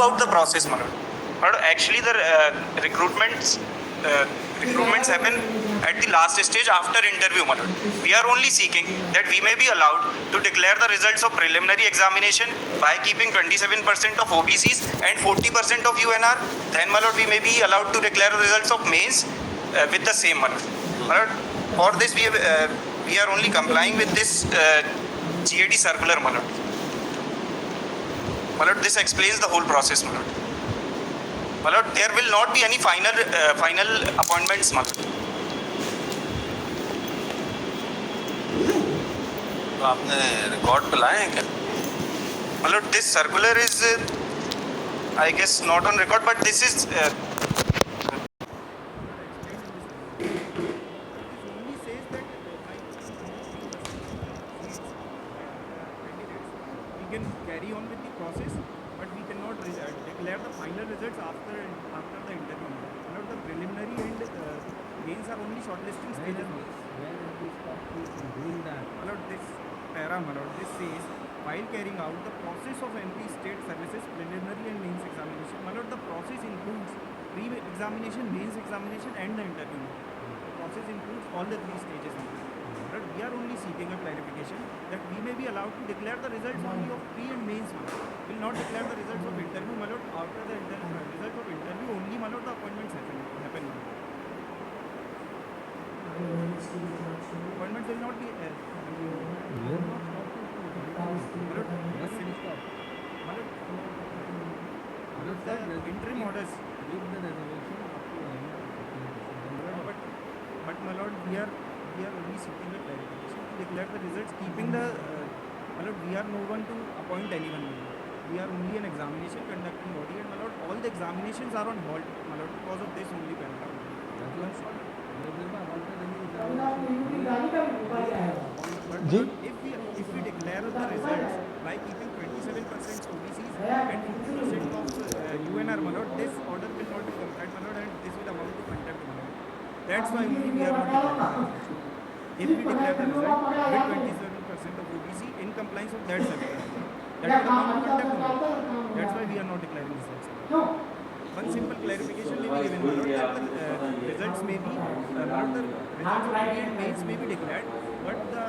out the process, my lord. But actually, the recruitments happen at the last stage after interview, my lord. We are only seeking that we may be allowed to declare the results of preliminary examination by keeping 27% of OBCs and 40% of UNR. Then, my lord, we may be allowed to declare the results of mains with the same, my lord. My lord, for this we are only complying with this GAD circular, my lord. My lord, this explains the whole process, my lord. My lord, there will not be any final appointments, my lord. तो आपने record पे लाए हैं क्या? My lord, this circular is, I guess, not on record, but this is. We can carry on with the process, but we cannot declare the final results after the interview. Not the preliminary and mains are only shortlisting stages. Where have we stopped you from doing that? Lord, this para, my lord, this says while carrying out the process of MP State Services preliminary and mains examination. My lord, the process includes pre-examination, mains examination, and the interview. The process includes all the three stages. But we are only seeking a clarification that we may be allowed to declare the results only of pre and mains. We will not declare the results of interview, my lord. After the result of interview, only, my lord, the appointments happen. Appointments will not be. Interim orders. But my lord, we are only seeking a clarification to declare the results, keeping the. My lord, we are no one to appoint anyone. We are only an examination conducting body, and my lord, all the examinations are on hold, my lord, because of this only paragraph. But if we declare the results by keeping 27% OBCs and 50% of UNR, my lord, this order will not be complied, my lord, and this will amount to contempt, my lord. That's why only we are not declaring. If we declare the result with 27% of OBC in compliance with that circular, that will amount to contempt, my lord. That's why we are not declaring results. One simple clarification may be given, my lord, that the results may be, my lord, the results of pre and mains may be declared, but the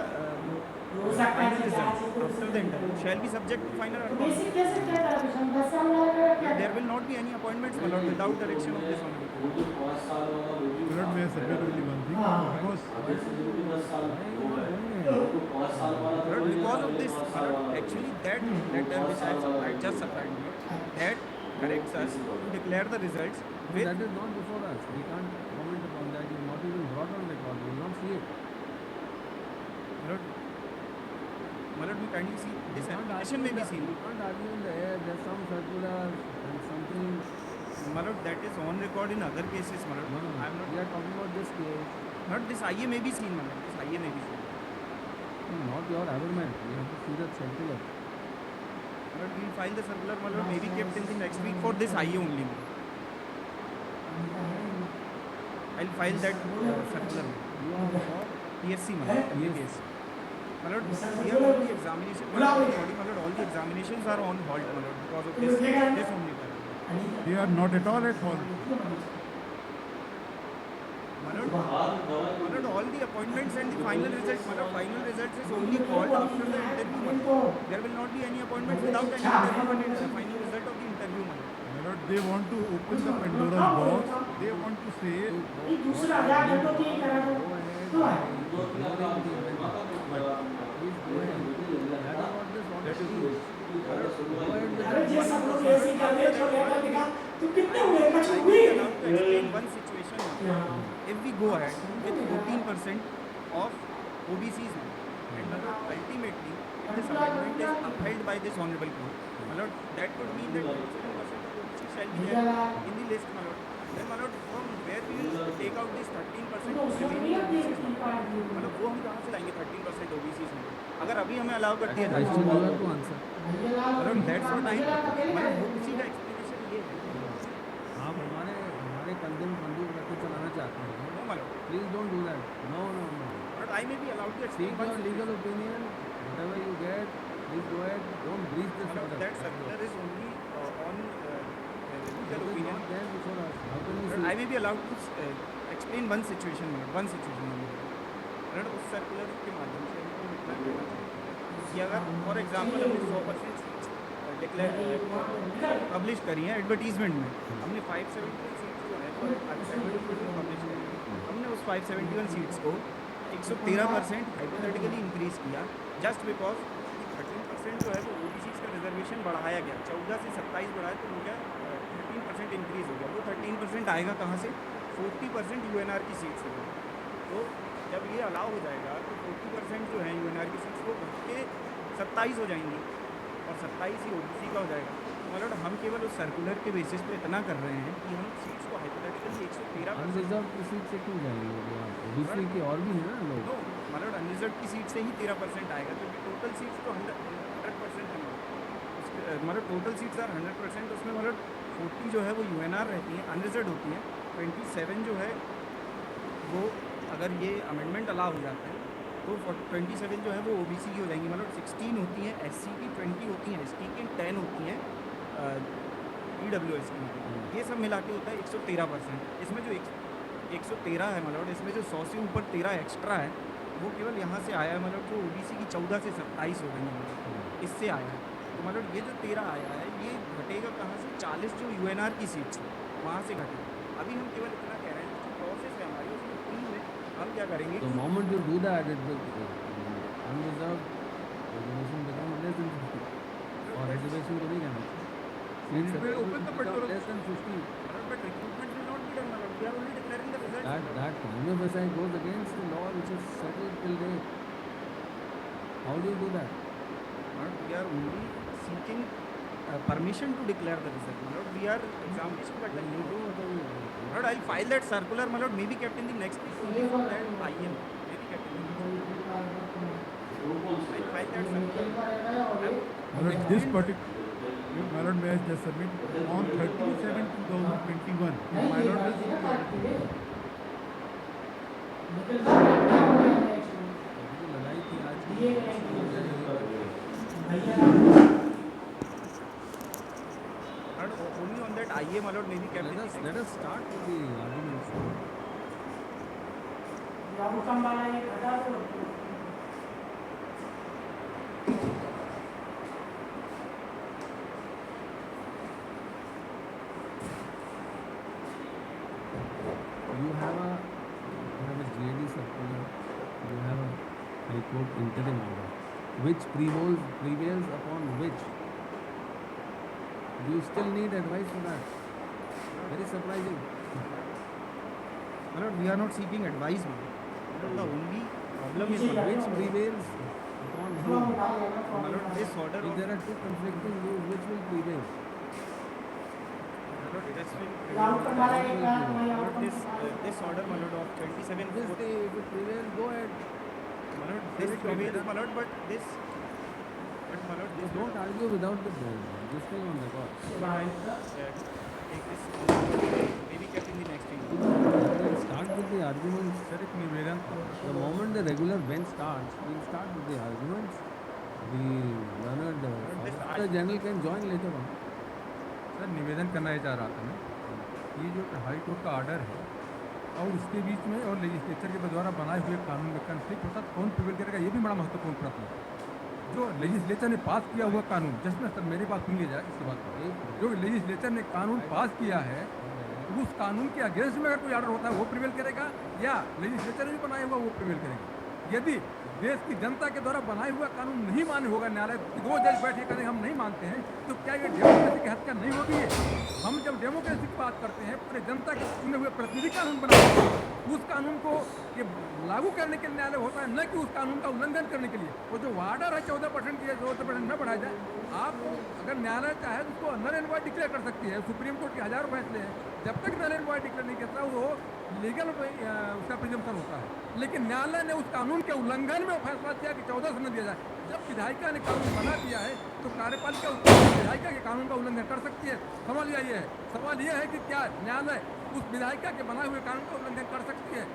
final result after the interview shall be subject to final appointment. There will not be any appointments, my lord, without direction of this honorable court. My lord, may I submit only one thing? Because of this, actually that letter which I have supplied, just supplied, that corrects us to declare the results with. That is not before us. We can't comment upon that. You not even brought on record. We will not see it. My lord, we kindly see this application may be seen. We can't argue in the air. There's some circular and something. My lord, that is on record in other cases, my lord. No. I am not. We are talking about this case. Not this IA may be seen, my lord. This IA may be seen. Not your averment. We have to see that circular. My lord, we will file the circular, my lord, may be kept in the next week for this IA only. I'll file that circular. You are for PSC, my lord, case. My lord, we are on the examination. My lord, all the examinations are on hold, my lord, because of this only. They are not at all at all. My lord, all the appointments and the final results, my lord, final results is only called after the interview, my lord. There will not be any appointments without any interview and final result of the interview, my lord. My lord, they want to open the Pandora's box. They want to say. One situation, if we go ahead with 14% of OBCs, and ultimately, if this amendment is upheld by this honorable court, my lord, that would mean that 27% of OBCs shall be there in the list, my lord. Then, my lord, from where we will take out this 13% of remaining OBCs, मतलब वो हम कहाँ से लाएंगे 13% OBCs में? अगर अभी हमें अलाउ कर दिया जाए, मतलब that's what I, मतलब वो उसी का एक्सप्लेनेशन ये है. आप हमारे कंधे में बंदूक रख के चलाना चाहते हैं. No, my lord. Please don't do that. No. But I may be allowed to explain Seek your legal opinion. Whatever you get, please go ahead. Don't breach this order. That circular is only on political It is opinion. not there before us. How can you But say? I may be allowed to explain one situation, one situation only. अगर उस circular के माध्यम से हमको इतना कहना चाहिए कि अगर फॉर एग्जांपल हमने 100% सीट्स डिक्लेयर पब्लिश करी हैं एडवर्टीजमेंट में, हमने 571 सीट्स जो है एडवर्टीजमेंट में पब्लिश करी हैं, हमने उस 571 सीट्स को 113% हाइपोथेटिकली इंक्रीज किया जस्ट बिकॉज 13% जो है वो ओबीसीज का रिजर्वेशन बढ़ाया गया, 14 से 27 बढ़ाया तो हो गया 13% इंक्रीज हो गया। वो 13% आएगा कहाँ से? 40% यूएनआर की सीट से। तो जब ये अलाउ हो जाएगा तो 40% जो है यूएनआर की सीट्स वो घट के 27 हो जाएंगी और 27 ही ओबीसी का हो जाएगा। तो मतलब हम केवल उस सर्कुलर के बेसिस पे इतना कर रहे हैं कि हम सीट्स को हाइपोथेटिकली 113 अनरिजर्व की सीट से क्यों जाएंगे ओबीसी की और भी है ना लोग। नो मतलब अनरिजर्व की सीट से ही 13% आएगा क्योंकि टोटल सीट्स तो 100% है। मतलब टोटल सीट्स आर 100%, उसमें मतलब 40 जो है वो यूएनआर रहती हैं, अनरिजर्व होती हैं, 27 जो है वो अगर ये अमेंडमेंट अलाउ हो जाता है तो 27 जो है वो ओबीसी की हो जाएंगी। मतलब 16 होती हैं एससी की, 20 होती हैं एसटी की, 10 होती हैं ईडब्ल्यूएस की। ये सब मिला के होता है 113%। इसमें जो 113 है मतलब इसमें जो 100 से ऊपर 13 एक्स्ट्रा है वो केवल यहाँ से आया है, मतलब जो ओबीसी की 14 से 27 हो गई है इससे आया है। तो मतलब ये जो 13 आया है ये घटेगा कहाँ से? 40 जो यूएनआर की सीट्स है वहाँ से घटेगा। अभी हम केवल इतना कह रहे हैं कि प्रोसेस है हमारी उसमें फ्री में हम क्या करेंगे The moment you do that, it will unreserved reservation become less than 50 और reservation को नहीं कहना चाहिए। It will open the door. Less than 50. but recruitment will not be done, madam. We are only declaring the result. That time of SI goes against the law which is settled till date. How do you do that? Madam, we are only seeking permission to declare the result. Madam, we are examination but Then you do whatever you want. Madam, I'll file that circular. Madam, may be kept in the next week only for that IM. May be kept in the next week. I'll file that circular. Malad, this particular, Malad, may I just submit on 30/7/2021, Malad जो लड़ाई थी आज की Madam, only on that IM, Madam, may be kept in the next let us start with the arguments. You have a GAD circular, you have a High Court interim order, which prevails upon which. Do you still need advice for that? Very surprising. Madam, we are not seeking advice, madam. The only problem is, madam, Which prevails upon whom? Madam, this order If of there are two conflicting views, which will prevail? Madam, this order, madam, of 27 This day, if it prevails, go ahead. madam, this prevails, madam, but this Don't argue without this thing on record. take this maybe kept in the next week. We'll start with the arguments. Sir एक निवेदन The moment the regular bench starts, we'll start with the arguments. The learned Solicitor General can join later on. Sir निवेदन करना ये चाह रहा था मैं, ये जो हाई कोर्ट का ऑर्डर है और उसके बीच में और लेजिस्लेचर के द्वारा बनाए हुए कानून में कन्फ्लिक्ट होता तो कौन प्रिवेल करेगा, ये भी बड़ा महत्वपूर्ण प्रश्न है। जो लेजिस्लेचर ने पास किया हुआ कानून, जिसमें सर मेरी बात सुन ली जाए इसके बाद, जो लेजिस्लेचर ने कानून पास किया है उस कानून के अगेंस्ट में अगर कोई ऑर्डर होता है वो प्रिवेल करेगा या लेजिस्लेचर ने बनाया हुआ वो प्रिवेल करेगा। यदि देश की जनता के द्वारा बनाया हुआ कानून नहीं मान्य होगा, न्यायालय दो जज बैठे करें हम नहीं मानते हैं, तो क्या ये डेमोक्रेसी की हत्या नहीं होगी? हम जब डेमोक्रेसी की बात करते हैं, पूरे जनता के चुने हुए प्रतिनिधि कानून बनाते हैं, उस कानून को ये लागू करने के लिए न्यायालय होता है, न कि उस कानून का उल्लंघन करने के लिए। वो जो वार्डर है 14% की 14% न बढ़ाया जाए, आप अगर न्यायालय चाहे तो उसको नल एंड वॉइड डिक्लेयर कर सकती है। सुप्रीम कोर्ट के हजारों फैसले हैं, जब तक नल एंड वॉइड डिक्लेयर नहीं करता वो लीगल उसका प्रिजम्पशन होता है। लेकिन न्यायालय ने उस कानून के उल्लंघन में फैसला किया कि 14 से न दिया जाए। जब विधायिका ने कानून बना दिया है तो कार्यपालिका विधायिका के कानून का उल्लंघन कर सकती है। सवाल यही है, सवाल यह है कि क्या न्यायालय उस विधायिका के बनाए हुए कानून का उल्लंघन कर सकती है?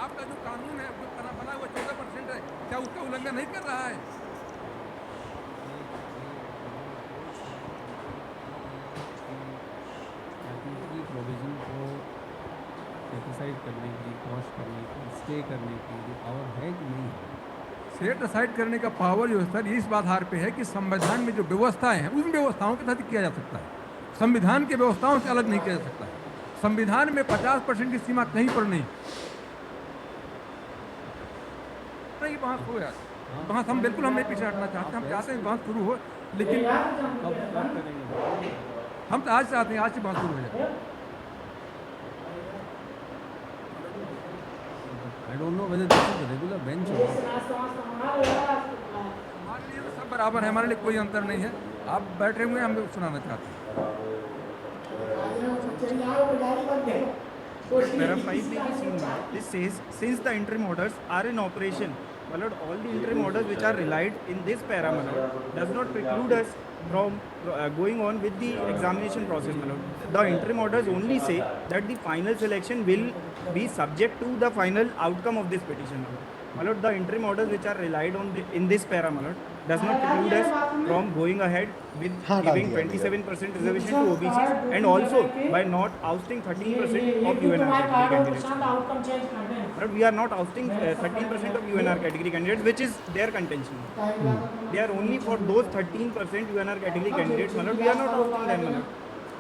आपका जो कानून है जो बना हुआ 14% है, क्या उसका उल्लंघन नहीं कर रहा है? That असाइड करने की, क्रॉस करने की, स्टे करने की जो पावर है कि नहीं है? सेट असाइड करने का पावर जो है सर इस आधार पे है कि संविधान में जो व्यवस्थाएं हैं उन व्यवस्थाओं के तहत किया जा सकता है। संविधान की व्यवस्थाओं से अलग नहीं किया जा सकता है। संविधान में 50% की सीमा कहीं पर नहीं नहीं बहस हो यार, बहस हम बिल्कुल हम नहीं पीछे हटना चाहते, हम चाहते हैं बहस शुरू हो, लेकिन कब करेंगे? हम तो आज चाहते हैं आज से बहस शुरू हो जाए। I don't know whether this is a regular bench or not. हमारे लिए तो सब बराबर है, हमारे लिए कोई अंतर नहीं है। आप बैठे हुए हैं, हम लोग सुनाना चाहते हैं। Para 5 may be seen now. This says, since the interim orders are in operation, my lord, all the interim orders which are relied in this para, my lord, does not preclude us from going on with the examination process, my lord. The interim orders only say that the final selection will be subject to the final outcome of this petition, my lord. My lord, the interim orders which are relied on in this para, my lord, does not preclude us from going ahead with giving 27% reservation to OBCs and also by not ousting 13% of UNR category candidates. But we are not ousting 13% of UNR category candidates, which is their contention. They are only for those 13% UNR category candidates, my lord. We are not ousting them, my lord.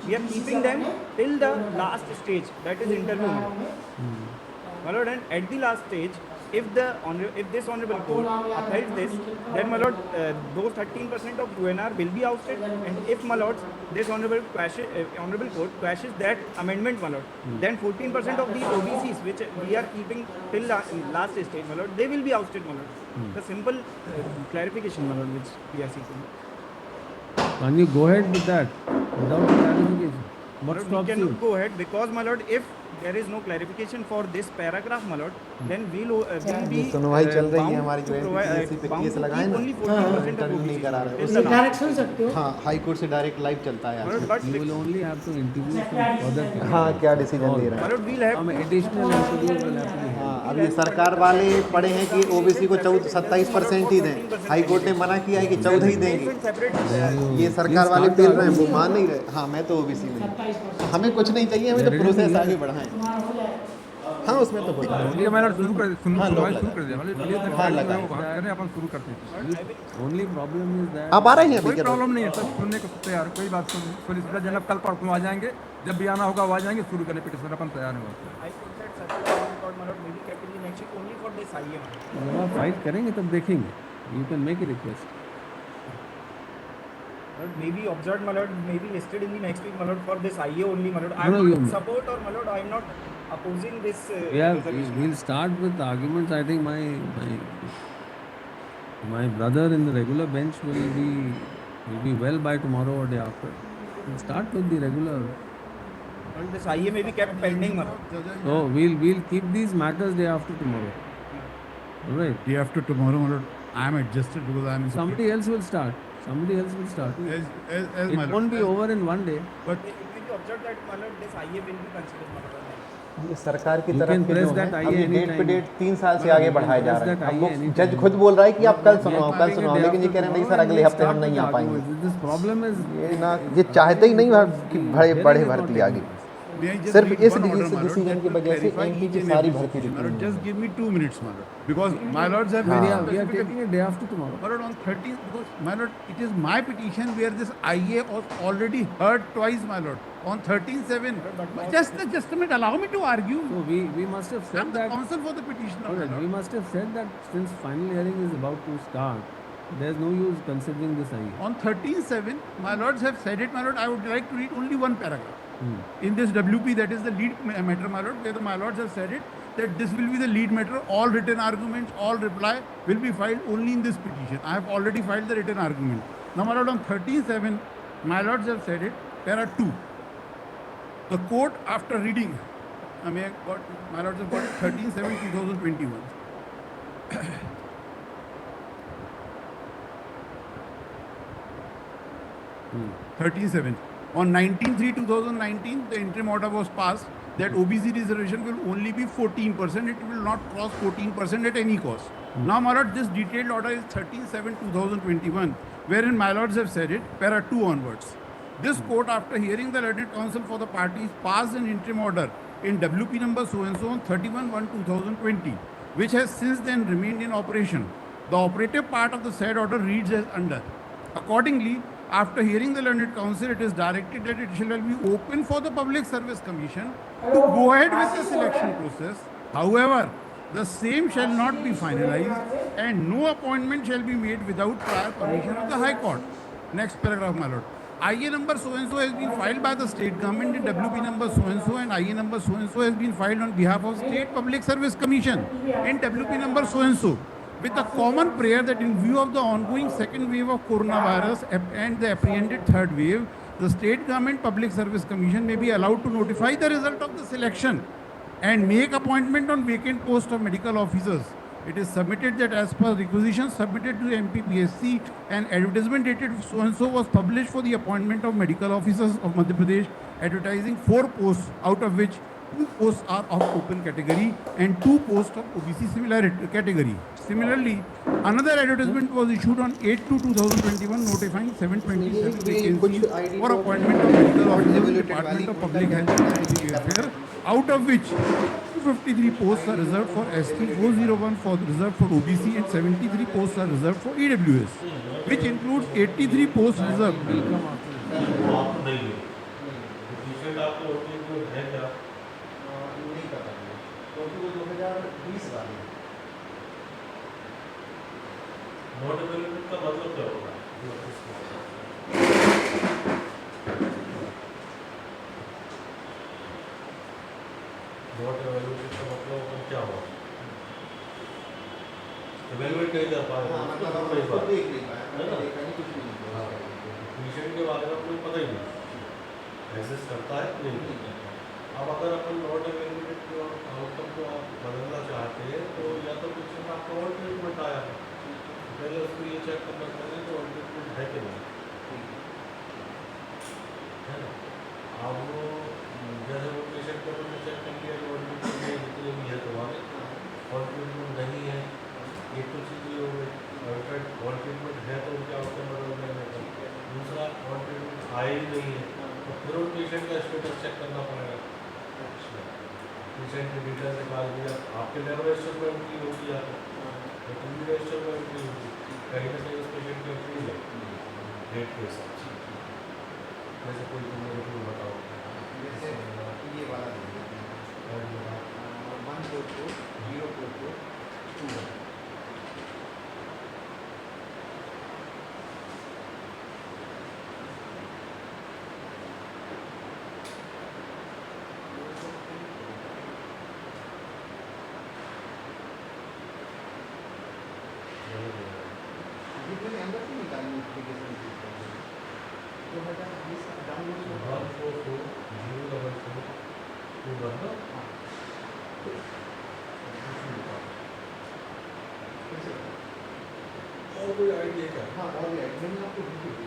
We are keeping them till the last stage, that is interview, my lord. My lord, and at the last stage, if this honourable court upholds this, then my lord, those 13% of UNR will be ousted, and if my lord, this honourable court quashes that amendment, my lord, then 14% of the OBCs which we are keeping till last stage, my lord, they will be ousted, my lord. The simple clarification, my lord, which we are seeking. Can you go ahead with that without clarification? My What lord, we stops cannot you? go ahead because, my lord, if there is no clarification for this paragraph, my lord, then we'll be सुनवाई चल रही है bound हमारी to जो provide NPPSC पे bound case to लगाए keep ना, only 14% of interview नहीं OBCs, करा my lord. रहे Till the last. डायरेक्ट सुन सकते हो। हाँ हाई कोर्ट से डायरेक्ट लाइव चलता है My lord, आज। but You will only have to interview some further cases. हाँ क्या डिसीजन दे रहा my है? lord, we'll have Some additional interviews will have to be held. हाँ अभी सरकार वाले पड़े हैं कि ओबीसी को 27% ही दें, हाई कोर्ट ने मना किया है कि 14 ही देंगे। separate ये सरकार वाले पेल रहे हैं, वो मान नहीं रहे। हाँ मैं तो ओबीसी में हूँ। हमें कुछ नहीं चाहिए, हमें तो प्रोसेस आगे बढ़ाएं। हाँ उसमें तो कुछ नहीं। ये मैंने शुरू कर हाँ, लोग शुरू कर दिया, मतलब प्लीज हाँ, लगा। वो बात करें, अपन शुरू करते हैं। Only problem is that आप आ रहे हैं अभी कोई क्या? प्रॉब्लम नहीं है सर, सुनने को तैयार, कोई बात सुन सोलिसिटर जनरल कल परसों आ जाएंगे, जब भी आना होगा वो आ जाएंगे, शुरू करने पिटिशन अपन तैयार हैं। I think that such a record, my lord, may be kept in the next week only for this IA. जब आप फाइट करेंगे तब देखेंगे. You can make a request. My lord, may be observed, my lord, may be listed in the next week, my lord, for this IA only, my lord. I No, am you- not support or, my lord, I am not opposing this reservation. We'll start with the arguments. I think my brother in the regular bench will be well by tomorrow or day after. We'll start with the regular. And this IA may be kept pending, my lord. So we'll keep these matters day after tomorrow. All right. Day after tomorrow, my lord, I am adjusted because I am in Somebody else will start. as It my lord. won't be over in one day. But It will be observed that, my lord, this IA will be considered, my lord. ये सरकार की You तरफ can के press जो that है IA अभी date पे anytime. Date 3 साल से आगे बढ़ाए जा रहे हैं। that अब IA वो anytime. जज खुद बोल रहा है कि आप कल We are सुनाओ having a लेकिन day ये कह रहे हैं after नहीं सर tomorrow अगले and हफ्ते हम we'll नहीं आ start with पाएंगे। arguments. This problem is ये ना ये चाहते ही नहीं कि बड़े भर्ती आगे। may I just सिर्फ read इस one order, my lord, decision that की will वजह से clarify एमपी each की and सारी every भर्ती situation. My रुकी lord, हुई just है। give me 2 minutes, my lord, because my lords have we very are specific- taking it day after tomorrow. My lord, on 13th, because my lord, it is my petition where this IA was already heard twice, my lord, on 13/7. Just a minute, allow me to argue. So we must have I said am the that. counsel for the petitioner, All my right, we lord. must have said that since final hearing is about to start, there's no use considering this IA. On 13/7, my lords have said it, my lord. I would like to read only one paragraph. In this WP, that is the lead matter, my lord, where the my lords have said it, that this will be the lead matter. All written arguments, all reply will be filed only in this petition. I have already filed the written argument. Now, my lord, on 13/7, my lords have said it. There are 2. The court, after reading, my lords have got 13/7/2021. 13/7. On 19/3/2019, the interim order was passed that OBC reservation will only be 14%. It will not cross 14% at any cost. Now, my lord, this detailed order is 13/7/2021, wherein my lords have said it, para 2 onwards. This court, after hearing the learned counsel for the parties, passed an interim order in WP number so and so on 31/1/2020, which has since then remained in operation. The operative part of the said order reads as under. Accordingly, after hearing the learned counsel, it is directed that it shall be open for the Public Service Commission to go ahead with the selection process. However, the same shall not be finalized and no appointment shall be made without prior permission of the High Court. Next paragraph, my lord. IA number so and so has been filed by the state government in WP number so and IA number so has been filed on behalf of State Public Service Commission in WP number so with a common prayer that in view of the ongoing second wave of coronavirus and the apprehended third wave, the State Government Public Service Commission may be allowed to notify the result of the selection and make appointment on vacant post of medical officers. It is submitted that as per requisitions submitted to MPPSC, an advertisement dated so and so was published for the appointment of medical officers of Madhya Pradesh, advertising 4 posts, out of which 2 posts are of open category and 2 posts of OBC similar category. Similarly, another advertisement was issued on 8/2/2021 notifying 727 vacancies for appointment of medical officers in the Department of Public Health and Community Welfare, out of which 253 posts are reserved for ST, 401 for reserved for OBC, and 73 posts are reserved for EWS, which includes 83 posts reserved. नहीं कर पाएंगे क्योंकि वो 2020 वाली है। Not available का मतलब क्या होगा? नॉट अवेलेबल का मतलब क्या हुआ? अवेलेबल नहीं कर पा रहे, मतलब हम उसको देख नहीं पाए, देखा नहीं, कुछ नहीं किया। पेशेंट के बारे में आपको पता ही नहीं एग्जिस्ट करता है कि नहीं। अब अगर अपन नॉट अवेलेबिलिटी को आउटकम को आप बदलना चाहते हैं तो या तो पेशेंट आपका और ट्रीटमेंट आया है, पहले उसको ये चेक करना चाहिए तो और ट्रीटमेंट है कि नहीं, है ना। अब वो जैसे वो पेशेंट को हमने चेक कर लिया कि और ट्रीटमेंट जितने भी है तुम्हारे और ट्रीटमेंट नहीं है, एक तो चीज़ ये हो गई। और ट्रीटमेंट है तो उनके आउटकम बदल जाएगा। दूसरा और ट्रीटमेंट आए ही नहीं है तो फिर उन पेशेंट का स्टेटस चेक करना पड़ेगा। पेशेंट के डिटेल निकाल दिया, आपके नर्व रजिस्टर में एंट्री होगी या तो टीवी रजिस्टर में एंट्री होगी, कहीं ना कहीं उस पेशेंट की एंट्री है डेट के हिसाब से। जैसे कोई तुम्हें रिपोर्ट बताओ, जैसे ये वाला 144 044 2 जितने अंदर से निकालनी नोटिफिकेशन 2020 का डाउनलोड 144 044 और कोई आइडिया क्या? हाँ और मैंने आपको वीडियो दी।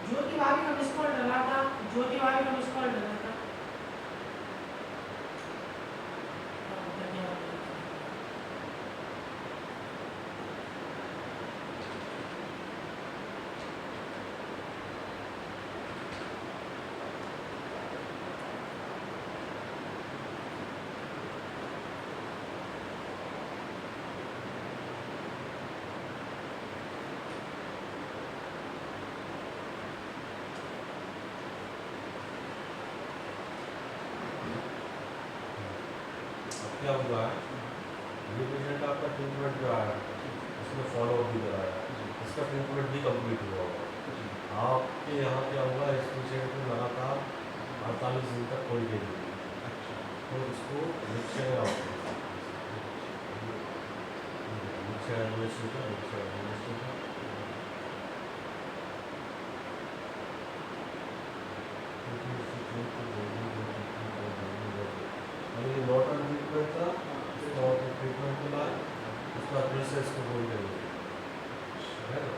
ज्योति भाभी का मिस कॉल डाला था, ज्योति भाभी का मिस कॉल डाला था। धन्यवाद। क्या हुआ है? ये पेशेंट आपका ट्रीटमेंट जो आया इसमें फॉलोअप भी कराया, इसका ट्रीटमेंट भी कंप्लीट हुआ होगा। आपके यहाँ क्या हुआ, इस पेशेंट को लगातार 48 दिन तक कोई नहीं दी, तो इसको निश्चय नॉर्मल ट्रीटमेंट था और ट्रीटमेंट के बाद उसका फिर से इसको कोई नहीं है ना।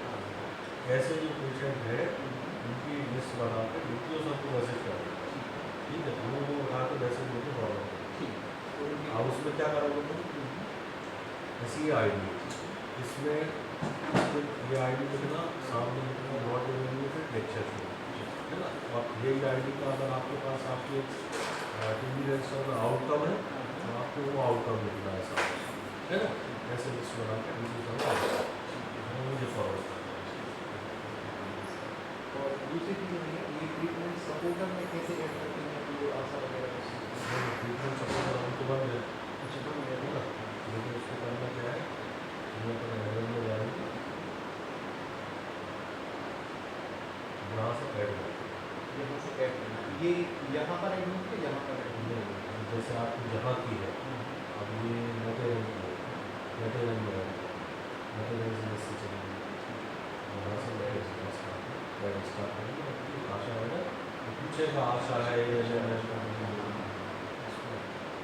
ऐसे जो पेशेंट है उनकी लिस्ट बना के वीडियो सबको मैसेज कर देगा, ठीक है, वो उठा के मैसेज मुझे फॉरवर्ड। अब उसमें क्या करोगे तुम, ऐसी आई डी इसमें ये आई डी लिखना, सामने लिखना नॉट इवेल्युएटेड लेक्चर है ना। और यही आई डी का अगर आपके पास आपके टीवी रजिस्टर में आउटकम है तो आपको वो आउटकम लिखना है सामने, है ना। ऐसे लिस्ट बना के मुझे फॉरवर्ड करना। और दूसरी चीज़ ये है, ये ट्रीटमेंट सपोर्टर में कैसे ऐड करते हैं, जो आशा वगैरह ट्रीटमेंट सपोर्ट हमको बंद है कुछ तो नहीं है ना, लेकिन उसको करना क्या है, ये अपने हेडर में जाएंगे, यहाँ से ऐड करते यहाँ से ऐड करना, ये यहाँ पर ऐड होती है, यहाँ पर ऐड होती है। हैं। जैसे आपकी जहाँ की है, अब ये मेटेरियल में से चलेंगे, यहाँ से मेटेरियल स्टार्ट करेंगे, आशा है ना, तो पूछेगा आशा है ये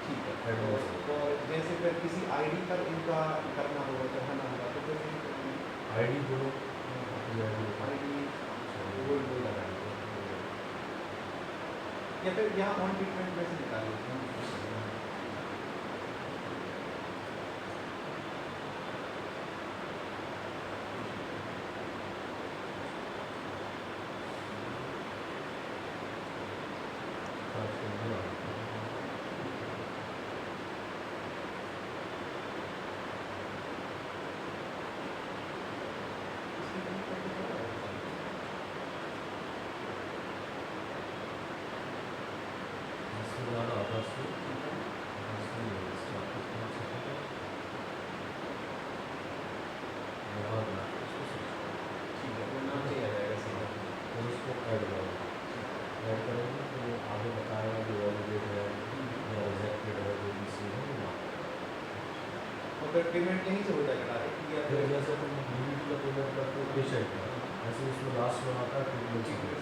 ठीक है। और जैसे फिर किसी आईडी पर इनका करना होगा, चढ़ाना होगा, तो फिर आई डी दो आईडी वो लगाएंगे, या फिर यहाँ ऑन ट्रीटमेंट में से निकालेंगे। ठीक है, वो नाम से ही आ जाएगा सीधा। उसको ऐड करेंगे तो वो आगे बताएगा कि वैलिडेट है या रिजेक्टेड है, जो भी सी है वो। और फिर पेमेंट यहीं से हो जाएगा डायरेक्ट, या फिर फिर जैसे तुम यूनिट का पेमेंट करते हो पेशेंट का, ऐसे उसमें लास्ट में आता है ट्रीटमेंट सपोर्ट।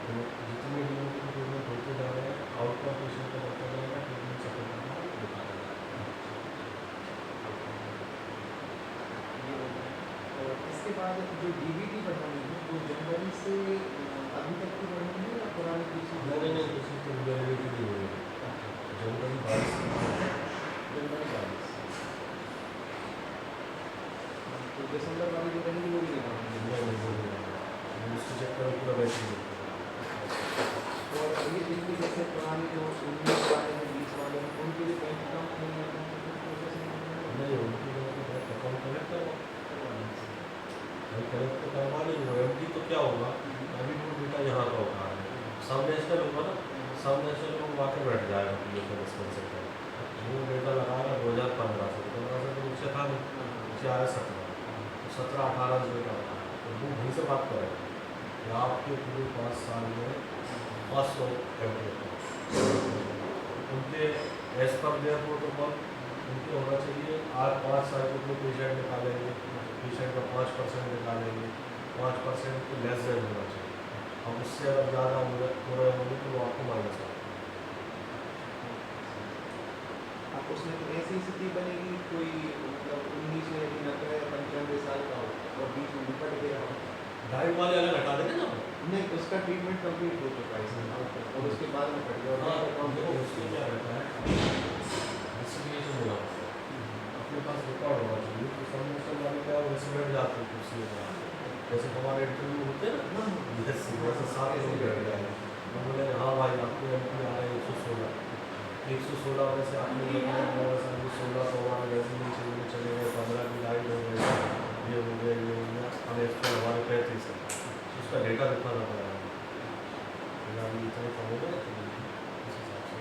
तो जितने यूनिट की पेमेंट होते जा रहे हैं, आउट का पेशेंट का बढ़ता जाएगा, ट्रीटमेंट सपोर्ट का दिखाता जाएगा। ये हो गया। और इसके बाद जो डीवीडी बढ़ानी है, वो जनवरी से अभी तक की बढ़ानी है, या पुरानी दूसरी नहीं किसी को वैलिडिटी नहीं होगी, जनवरी 22 जनवरी 22, तो दिसंबर वाली जो रहेगी वो भी नहीं बढ़ानी है। उसको चेक करो पूरा वैसे ही। और ये जिनकी जैसे पुरानी जो 19 वाले हैं, 20 वाले हैं, उनके लिए बैंक अकाउंट नहीं है, नहीं उनकी अकाउंट कनेक्ट करो, कनेक्ट तो करवा नहीं हो एम तो क्या होगा, अभी वो डेटा यहाँ का होगा, सब नेशनल होगा ना, सब नेशनल को वाकई बैठ जाएगा पी एफ एक्सपेंसिव का। वो डेटा लगाएगा 2015 से, 15 से तो नीचे था नहीं, नीचे आया 17, तो 17-18 रुपये का होता है। तो वो वहीं से बात करेगा कि आपके पूरे 5 साल में 500 एम उनके एज पर देयर प्रोटोकॉल उनके होना चाहिए। आज 5 साल के पेशेंट निकालेंगे, पेशेंट का 5% निकालेंगे, 5% के लेस देन होना चाहिए। अब उससे अगर ज़्यादा हो रहे होंगे तो वो आपको माइनस आएगा। आप उसमें तो ऐसी स्थिति बनेगी, कोई मतलब 19 में 90 95 साल का हो और बीच में निपट गया हो, डाइट वाले अलग हटा देंगे ना, नहीं उसका ट्रीटमेंट कंप्लीट हो चुका है इसमें, और उसके बाद में पड़ गया और बैंक अकाउंट हाँ, उसमें क्या रहता है डिस्ट्रीब्यूशन होना अपने पास रिकॉर्ड होना चाहिए। तो सबमिशन वाले क्या रेसिडेंट जाते हैं कुर्सी में, जैसे हमारे इंटरव्यू होते हैं ना, जैसे 7 लोग बैठ गए, हम बोले हाँ भाई आपको एम पी आ रहा है 116 में से आपने बताया 16 तो हमारे रेजिडेंशियल में चले गए, 15 की लाइट हो गई, ये हो गया हमें इस पर हमारे 35 है, उसका डेटा दिखाना पड़ा है। अभी इतना कम हो गया तो उस हिसाब से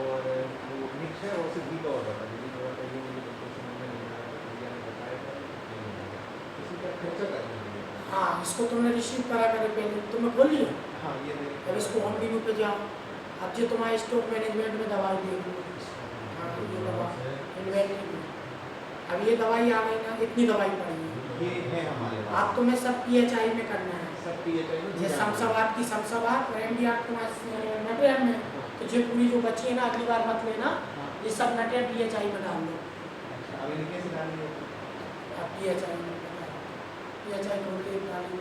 और वो मिक्स है और सिर्फ घी का ऑर्डर था, घी का ऑर्डर ये मुझे बिल्कुल समझ में नहीं आ रहा था, भैया ने बताया था नहीं मिलेगा, इसी का खर्चा करना है। हाँ, इसको तुमने रिसीव करा करे पहले तुम्हें खोल लिया। हाँ ये मेरे अब इसको होम रिव्यू पे जाओ। अब जो तुम्हारे स्टॉक मैनेजमेंट में दवाई देख लो। हाँ, ये दवा इन्वेंटरी में। अब ये दवाई आ गई ना, इतनी दवाई पड़ी है। ये है हमारे अब पास तुम्हें सब PHI में करना है। सब PHI में जैसे शमशाबाद की शमशाबाद और MDR तुम्हारे नटेर में, तो जो पूरी जो बची है ना अगली बार मत लेना, ये सब नटेर PHI में डाल दो। अच्छा, अब इनके से डालनी है अब PHI में PHI खोल के डाली,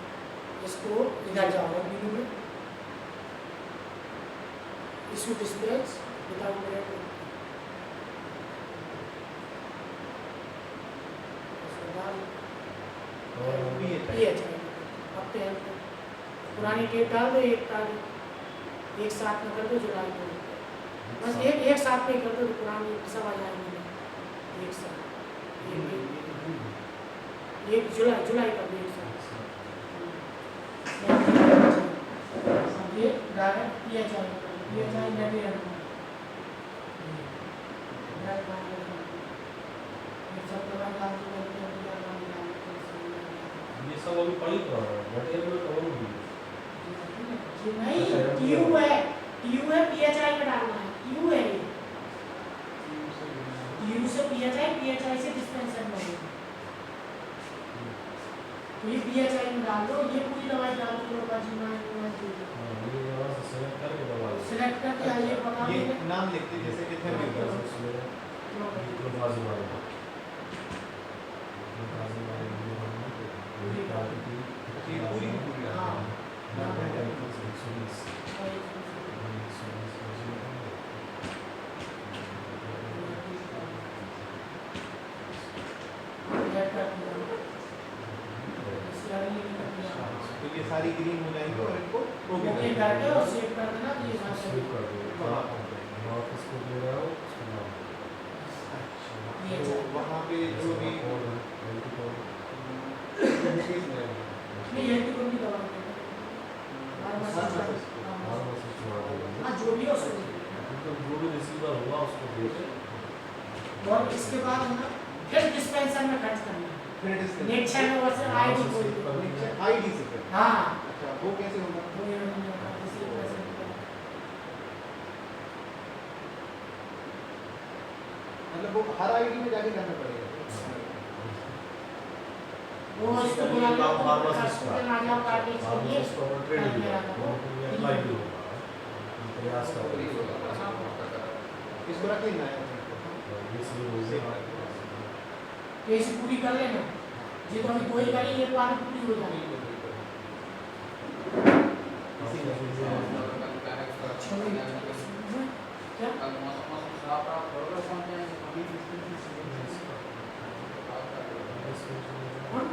इसको इधर जाओ रिव्यू में, इशू डिस्पैच विदाउट रेट, उसके बाद PHI अब तो पुरानी डेट डाल दो, एक तारीख एक साथ में कर दो, जुलाई को बस एक साथ में कर दो, तो पुरानी सब आ जाएंगे एक साथ, एक जुलाई कर दो एक साथ। ये डायरेक्ट PHI नेट सब दवाई डाल दो, ये सब अभी पड़ी तो है, मटेरियल में कवर हुई नहीं TU है PHI में डालना है, TU है ये, TU से PHI से डिस्पेंसर में होगा, तो ये PHI में डाल दो, ये पूरी दवाई डाल दो, ये सेलेक्ट करके दवा सिलेक्ट करके आइए बता ये देंगे। नाम लिखते जैसे कि थे ये पूरी की पूरी हाँ तो ये सारी ग्रीन हो जाएंगी और इनको ओके ओके करके और सेव कर देना, तो ये सारा सेव कर दो ऑफिस को दे रहा हो उसका नाम ये तो वहाँ पे जो भी नहीं ये तो भी दवा है हाँ जो भी हो उसको जो भी रिसीवर होगा उसको दे दे। और इसके बाद है ना फिर डिस्पेंसर में खर्च करना है, फिर डिस्कस नेक्स्ट टाइम वो से आईडी कोड, आईडी से फिर हाँ अच्छा वो कैसे होगा वो ये नहीं होगा, इसी तरह से मतलब वो हर आईडी में जाके करना पड़ेगा वो इसको बुला लो, फार्मासिस्ट का आ जाओ काटने के लिए फार्मासिस्ट का ट्रेड लिया अप्लाई भी होगा प्रयास कर इसको रख लेना है ये सब हो गया तो इसे पूरी कर लेना, ये तो अभी कोई करी एक बार पूरी हो जाएगी। क्या कौन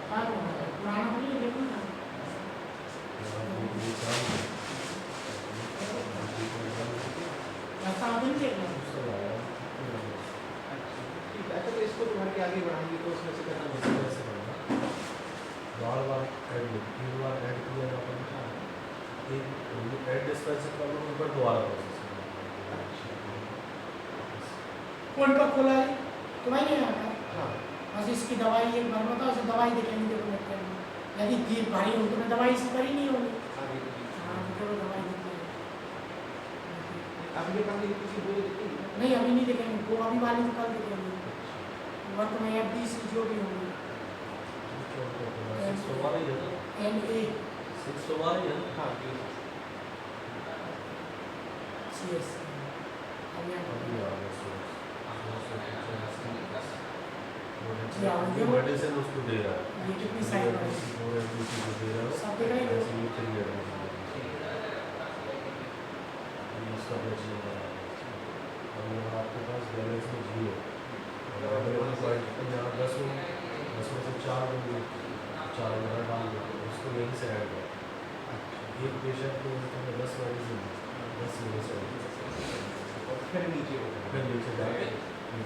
हाँ पुराना बोलिए देखो ना, ऐसा आदमी देखना ठीक है। अच्छा तो इसको तो भर के आगे बढ़ाएंगे तो उसमें से खत्म हो जाएगा बार ऐड 3 बार ऐड किया जाता है, एक ऐड डिस्पेंसर कर लो ऊपर दोबारा प्रोसेस कौन का खोला है तुम्हें नहीं आता, हाँ बस इसकी दवाई एक बार बताओ, उसे दवाई देखेंगे देखो लगता है यदि दी भारी हो तो मैं दवाई इसी पर ही नहीं होगी, आगे हाँ तो चलो दवाई देते हैं। अब ये काम किसी बोल देती है नहीं अभी नहीं देखेंगे, वो अभी वाले को कल देखेंगे, वर्क में FDC जो भी होगी NA हाँ CS मेडिसिन उसको दे रहा है ये कितनी साइड है दे रहा है सब दिख रही है ऐसे ये क्लियर है इसका बची है और यहाँ आपके पास बैलेंस में 0 और अवेलेबल पॉइंट यहाँ 10 में से 4 में 4 वगैरह डाल दो उसको यहीं से ऐड करो, एक पेशेंट को तुम्हें 10 मेडिसिन 10 मेडिसिन और फिर नीचे होगा फिर नीचे जाके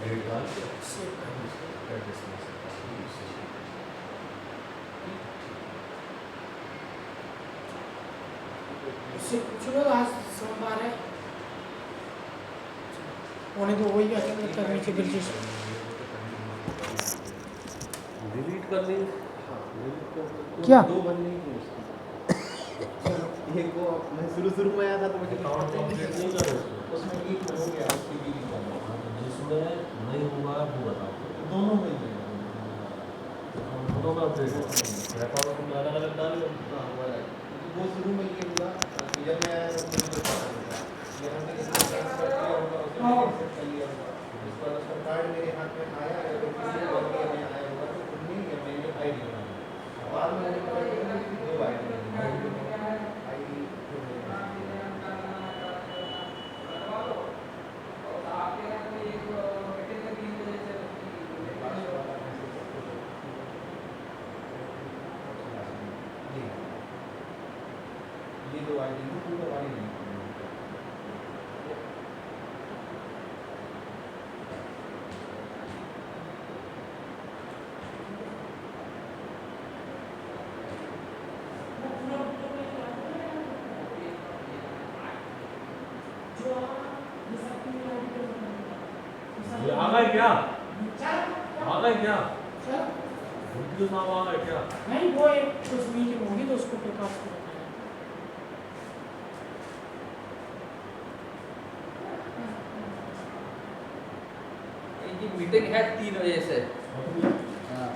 डेट डाल के सेव कर दो। उससे पूछ लो आज सोमवार है होने तो वही करनी चाहिए ब्रिजेश। डिलीट करनी क्या? दो बनने ही थी उसकी। एक वो मैं शुरू में आया था तो मुझे कुछ अकाउंट पता ही कंप्लीट नहीं नहीं था। करे उसको। उसमें एक में हो गया उसकी भी नहीं करना। हाँ, तो जिसमें नहीं हुआ वो बताओ। दोनों में ही है। हम दोनों का अपडेट अकाउंट में अलग अलग डाले। हाँ वो अलग। क्योंकि वो शुरू में ये हुआ कि जब मैं आया तो मुझे कुछ पता नहीं था। यहाँ से इसने ट्रांसफर किया होगा उसने एक्सेप्ट कर लिया होगा। उसके बाद उसका कार्ड मेरे हाथ में आया अगर किसी को गलती में आया होगा तो उन्हें या मैंने आई डी बनाई। बाद में मुझे पता चला कि दो आई डी ये दो आई डी पूरा वाली नहीं। ये आ गए क्या? चल आ गए क्या? चल वीडियो नाम आ गए क्या? नहीं, वो एक कुछ मीटिंग होगी तो उसको प्रकाश को बताया। इनकी मीटिंग है 3 बजे से। हाँ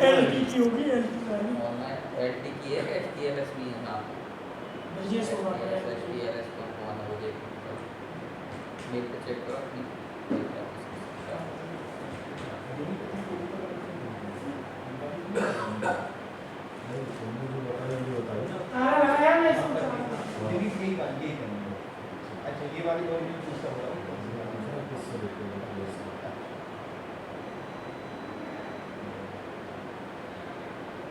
एलटी की होगी, एलटी वाली ऑनलाइन एलटी की है, एचटीएलएस भी है। हाँ ब्रिजेश होगा एचटीएलएस का कौन है मुझे मेल पे चेक करो अपनी। नहीं, तुमने जो बताया ये बताइए ना। तारा लगाया मैं इसको चाहता यही यही बात यही करनी है। अच्छा ये वाली वर्जन दूसरा होगा। किससे देखते हैं?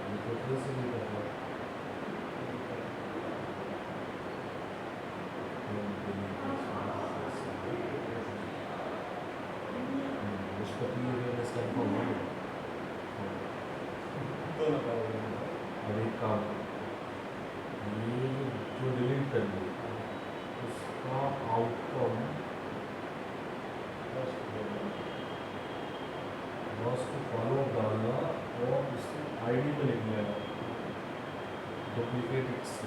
ये तो फिर से नहीं कर रहा। उसका पीरियड कंफर्म हो गया। दोनों का हो गया। और एक काम ये जो डिलीट कर दिया उसका आउटकम बस को फॉलो डालना और उसकी आईडी में लिख लेना डुप्लीकेट इससे।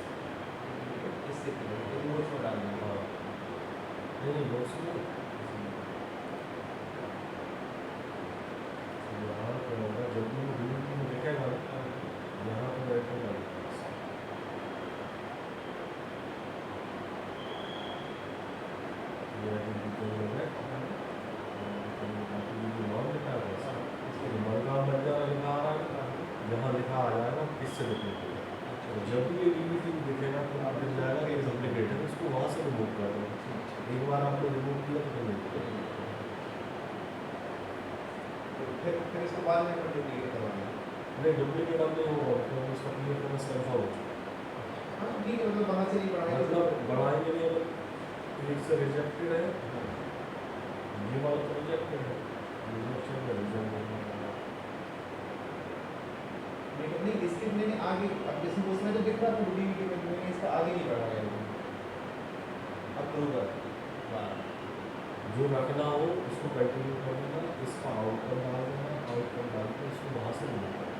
इससे नोट्स में डालना है। हाँ नहीं नोट्स में यहाँ पे होगा जब भी वो डिलीट में लिखेगा ना यहाँ पर बैठे डालेगा। ये डिटेल हो गया मलकाम बंजारा लिखा आ रहा है यहाँ लिखा आ जाएगा इससे डुप्लीकेट। तो जब भी ये डीबीटी दिखेगा तो आप दिख जाएगा कि डुप्लीकेट है उसको वहाँ से रिमूव कर दो। एक बार आपने रिमूव किया तो नहीं फिर इसको बाद में डुप्लीकेट करवाना है। नहीं डुप्लीकेट अब नहीं होगा क्योंकि उसका पीएफ कंफर्म हो चुका है। हाँ ठीक है मतलब वहाँ से नहीं बढ़ाएंगे। मतलब बढ़ाएंगे नहीं अगर एक से रिजेक्टेड है ये वाला तो रिजेक्टेड है रिजेक्शन का रीजन लेकिन नहीं इसके मैंने आगे अब जैसे वो उसमें तो दिख रहा था डीवीडी में मैंने इसका आगे नहीं बढ़ाया है। अप्रूवल जो रखना हो उसको कंटिन्यू कर देना इसका आउटकम डाल देना आउटकम डाल के उसको वहाँ से रिमूव कर देना।